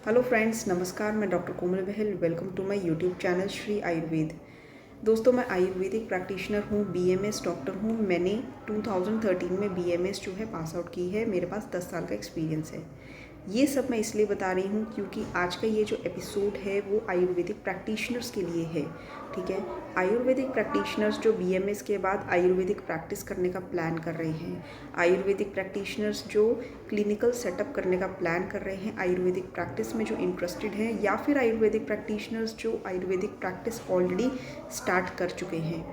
Hello friends, नमस्कार। मैं doctor Komal Bahl. Welcome to my YouTube channel Shri Ayurveda. दोस्तों, मैं आयुर्वेदिक प्रैक्टिशनर हूँ, बीएमएस डॉक्टर हूँ। मैंने 2013 में बीएमएस जो है पास आउट की है। मेरे पास 10 साल का एक्सपीरियंस है। ये सब मैं इसलिए बता रही हूँ क्योंकि आज का ये जो एपिसोड है वो आयुर्वेदिक प्रैक्टिशनर्स के लिए है। ठीक है, आयुर्वेदिक प्रैक्टिशनर्स जो बीएमएस के बाद आयुर्वेदिक प्रैक्टिस करने का प्लान कर रहे हैं, आयुर्वेदिक प्रैक्टिशनर्स जो क्लिनिकल सेटअप करने का प्लान कर रहे हैं, आयुर्वेदिक प्रैक्टिस में जो इंटरेस्टेड हैं, या फिर आयुर्वेदिक प्रैक्टिशनर्स जो आयुर्वेदिक प्रैक्टिस ऑलरेडी स्टार्ट कर चुके हैं।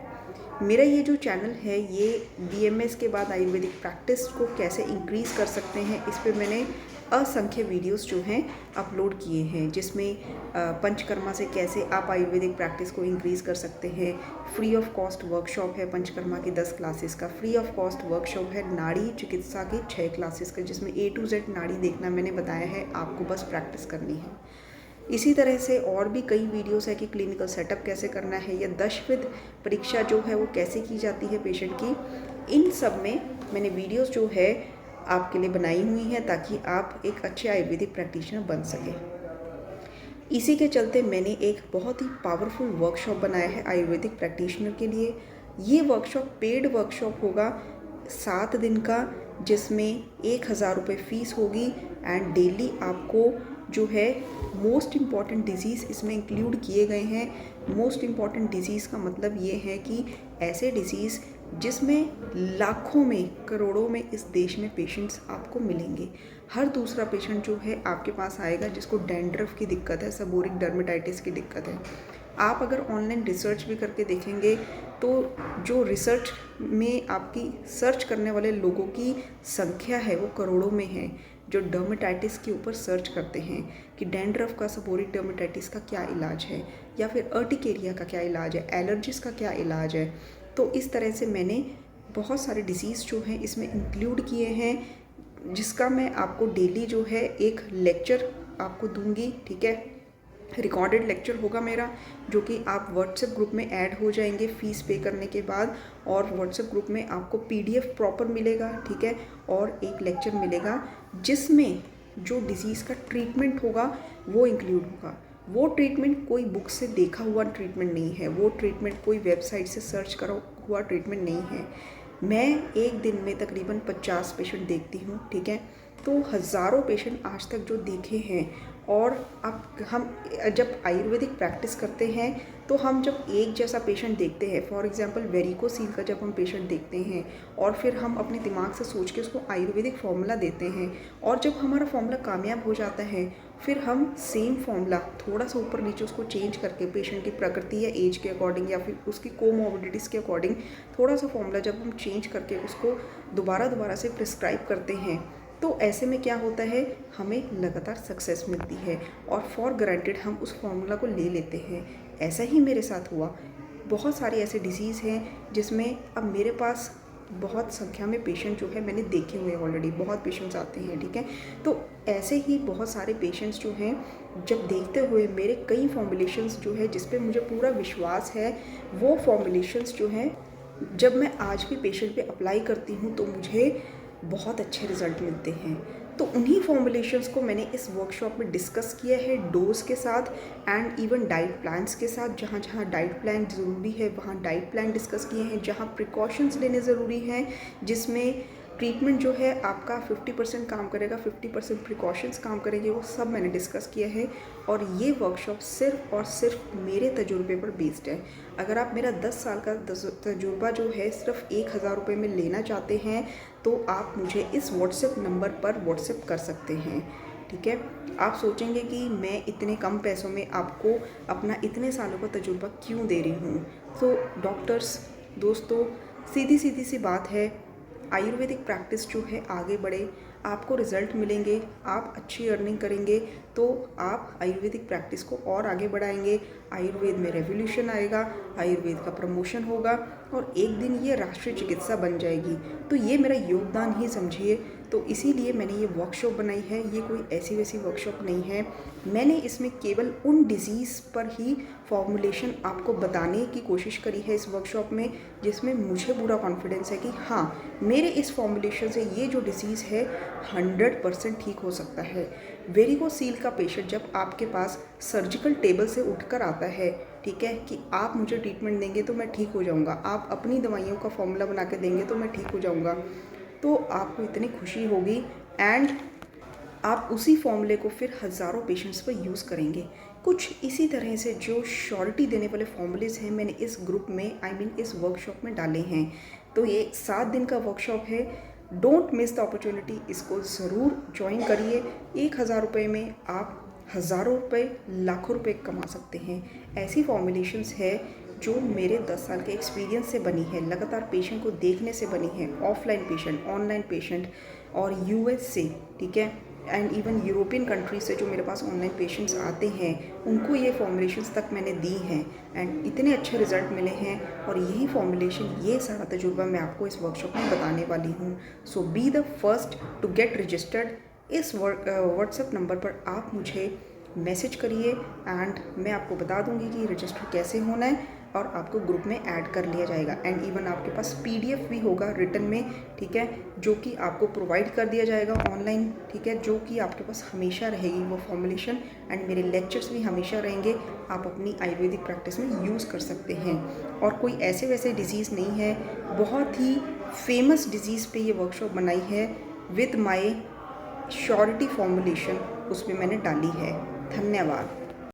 मेरा ये जो चैनल है ये बीएमएस के बाद आयुर्वेदिक प्रैक्टिस को कैसे इंक्रीज़ कर सकते हैं, इस पे मैंने असंख्य वीडियोस जो हैं अपलोड किए हैं, जिसमें पंचकर्मा से कैसे आप आयुर्वेदिक प्रैक्टिस को इंक्रीज़ कर सकते हैं। फ्री ऑफ कॉस्ट वर्कशॉप है पंचकर्मा की 10 क्लासेस का। फ्री ऑफ कॉस्ट वर्कशॉप है नाड़ी चिकित्सा की 6 क्लासेस का, जिसमें A to Z नाड़ी देखना मैंने बताया है, आपको बस प्रैक्टिस करनी है। इसी तरह से और भी कई वीडियोस है कि क्लिनिकल सेटअप कैसे करना है, या दशविध परीक्षा जो है वो कैसे की जाती है पेशेंट की। इन सब में मैंने वीडियोस जो है आपके लिए बनाई हुई हैं ताकि आप एक अच्छे आयुर्वेदिक प्रैक्टिशनर बन सकें। इसी के चलते मैंने एक बहुत ही पावरफुल वर्कशॉप बनाया है आयुर्वेदिक प्रैक्टिशनर के लिए। ये वर्कशॉप पेड वर्कशॉप होगा, 7 दिन का, जिसमें 1000 रुपये फ़ीस होगी। एंड डेली आपको जो है मोस्ट इम्पॉर्टेंट डिजीज़ इसमें इंक्लूड किए गए हैं। मोस्ट इम्पॉर्टेंट डिजीज़ का मतलब ये है कि ऐसे डिजीज़ जिसमें लाखों में करोड़ों में इस देश में पेशेंट्स आपको मिलेंगे। हर दूसरा पेशेंट जो है आपके पास आएगा जिसको डैंड्रफ की दिक्कत है, सेबोरिक डर्मेटाइटिस की दिक्कत है। आप अगर ऑनलाइन रिसर्च भी करके देखेंगे तो जो रिसर्च में आपकी सर्च करने वाले लोगों की संख्या है वो करोड़ों में है, जो डर्मेटाइटिस के ऊपर सर्च करते हैं कि डैंड्रफ का, सेबोरिक डर्मेटाइटिस का क्या इलाज है, या फिर अर्टिकेरिया का क्या इलाज है, एलर्जिस का क्या इलाज है। तो इस तरह से मैंने बहुत सारे डिसीज़ जो हैं इसमें इंक्लूड किए हैं, जिसका मैं आपको डेली जो है एक लेक्चर आपको दूंगी। ठीक है, रिकॉर्डेड लेक्चर होगा मेरा, जो कि आप व्हाट्सएप ग्रुप में ऐड हो जाएंगे फ़ीस पे करने के बाद, और व्हाट्सएप ग्रुप में आपको PDF प्रॉपर मिलेगा। ठीक है, और एक लेक्चर मिलेगा जिसमें जो डिसीज़ का ट्रीटमेंट होगा वो इंक्लूड होगा। वो ट्रीटमेंट कोई बुक से देखा हुआ ट्रीटमेंट नहीं है, वो ट्रीटमेंट कोई वेबसाइट से सर्च करा हुआ ट्रीटमेंट नहीं है। मैं एक दिन में तकरीबन 50 पेशेंट देखती हूँ। ठीक है, तो हज़ारों पेशेंट आज तक जो देखे हैं। और अब हम जब आयुर्वेदिक प्रैक्टिस करते हैं तो हम जब एक जैसा पेशेंट देखते हैं, फॉर एग्जांपल वेरिकोसील का जब हम पेशेंट देखते हैं और फिर हम अपने दिमाग से सोच के उसको आयुर्वेदिक फार्मूला देते हैं, और जब हमारा फार्मूला कामयाब हो जाता है फिर हम सेम फार्मूला थोड़ा सा ऊपर नीचे उसको चेंज करके पेशेंट की प्रकृति या एज के अकॉर्डिंग या फिर उसकी कोमोर्बिडिटीज़ के अकॉर्डिंग थोड़ा सा फार्मूला जब हम चेंज करके उसको दोबारा से प्रिस्क्राइब करते हैं, तो ऐसे में क्या होता है, हमें लगातार सक्सेस मिलती है और फॉर ग्रांटेड हम उस फार्मूला को ले लेते हैं। ऐसा ही मेरे साथ हुआ। बहुत सारे ऐसे डिसीज़ हैं जिसमें अब मेरे पास बहुत संख्या में पेशेंट जो है मैंने देखे हुए हैं ऑलरेडी, बहुत पेशेंट्स आते हैं। ठीक है, तो ऐसे ही बहुत सारे पेशेंट्स जो हैं जब देखते हुए मेरे कई फॉर्मुलेशंस जो है जिस पे मुझे पूरा विश्वास है, वो फॉर्मुलेशंस जो हैं जब मैं आज भी पेशेंट पे अप्लाई करती हूँ तो मुझे बहुत अच्छे रिज़ल्ट मिलते हैं। तो उन्हीं फॉर्मुलेशंस को मैंने इस वर्कशॉप में डिस्कस किया है, डोज के साथ एंड इवन डाइट प्लान्स के साथ। जहाँ जहाँ डाइट प्लान ज़रूरी है वहाँ डाइट प्लान डिस्कस किए हैं, जहाँ प्रिकॉशंस लेने ज़रूरी हैं, जिसमें ट्रीटमेंट जो है आपका 50% काम करेगा, 50% प्रिकॉशंस काम करेंगे, वो सब मैंने डिस्कस किया है। और ये वर्कशॉप सिर्फ और सिर्फ मेरे तजुर्बे पर बेस्ड है। अगर आप मेरा 10 साल का तजुर्बा जो है सिर्फ 1000 रुपये में लेना चाहते हैं तो आप मुझे इस व्हाट्सएप नंबर पर व्हाट्सएप कर सकते हैं। ठीक है, आप सोचेंगे कि मैं इतने कम पैसों में आपको अपना इतने सालों का तजुर्बा क्यों दे रही हूँ। तो डॉक्टर्स दोस्तों, सीधी सी बात है, आयुर्वेदिक प्रैक्टिस जो है आगे बढ़े, आपको रिज़ल्ट मिलेंगे, आप अच्छी अर्निंग करेंगे तो आप आयुर्वेदिक प्रैक्टिस को और आगे बढ़ाएंगे। आयुर्वेद में रेवोल्यूशन आएगा, आयुर्वेद का प्रमोशन होगा और एक दिन ये राष्ट्रीय चिकित्सा बन जाएगी। तो ये मेरा योगदान ही समझिए। तो इसीलिए मैंने ये वर्कशॉप बनाई है। ये कोई ऐसी वैसी वर्कशॉप नहीं है। मैंने इसमें केवल उन डिजीज़ पर ही फॉर्मुलेशन आपको बताने की कोशिश करी है इस वर्कशॉप में, जिसमें मुझे पूरा कॉन्फिडेंस है कि हाँ, मेरे इस फॉर्मुलेशन से ये जो डिसीज़ है 100% ठीक हो सकता है। वेरिकोसील का पेशेंट जब आपके पास सर्जिकल टेबल से उठकर आता है, ठीक है, कि आप मुझे ट्रीटमेंट देंगे तो मैं ठीक हो जाऊंगा, आप अपनी दवाइयों का फॉर्मूला बना के देंगे तो मैं ठीक हो जाऊंगा, तो आपको इतनी खुशी होगी एंड आप उसी फॉर्मूले को फिर हज़ारों पेशेंट्स पर यूज़ करेंगे। कुछ इसी तरह से जो श्योरिटी देने वाले फॉर्मूलेज़ हैं मैंने इस ग्रुप में इस वर्कशॉप में डाले हैं। तो ये 7 दिन का वर्कशॉप है, डोंट मिस द अपॉर्चुनिटी, इसको ज़रूर ज्वाइन करिए। 1000 रुपये में आप हज़ारों रुपये, लाखों रुपये कमा सकते हैं। ऐसी फॉर्मुलेशंस है जो मेरे 10 साल के एक्सपीरियंस से बनी है, लगातार पेशेंट को देखने से बनी है, ऑफलाइन पेशेंट, ऑनलाइन पेशेंट और यूएस से, ठीक है, एंड इवन यूरोपियन कंट्रीज से जो मेरे पास ऑनलाइन पेशेंट्स आते हैं उनको ये फॉर्मुलेशंस तक मैंने दी हैं एंड इतने अच्छे रिजल्ट मिले हैं। और यही फॉर्मुलेशन, ये सारा तजुर्बा मैं आपको इस वर्कशॉप में बताने वाली हूँ। So be the first to get registered. इस व्हाट्सएप नंबर पर आप मुझे मैसेज करिए एंड मैं आपको बता दूंगी कि रजिस्टर कैसे होना है और आपको ग्रुप में ऐड कर लिया जाएगा। एंड इवन आपके पास पीडीएफ भी होगा रिटन में, ठीक है, जो कि आपको प्रोवाइड कर दिया जाएगा ऑनलाइन, ठीक है, जो कि आपके पास हमेशा रहेगी वो फॉर्मुलेशन। एंड मेरे लेक्चर्स भी हमेशा रहेंगे, आप अपनी आयुर्वेदिक प्रैक्टिस में यूज़ कर सकते हैं। और कोई ऐसे वैसे डिजीज़ नहीं है, बहुत ही फेमस डिजीज़ पे ये वर्कशॉप बनाई है विद माई श्योरिटी फॉर्मुलेशन, उसमें मैंने डाली है। धन्यवाद।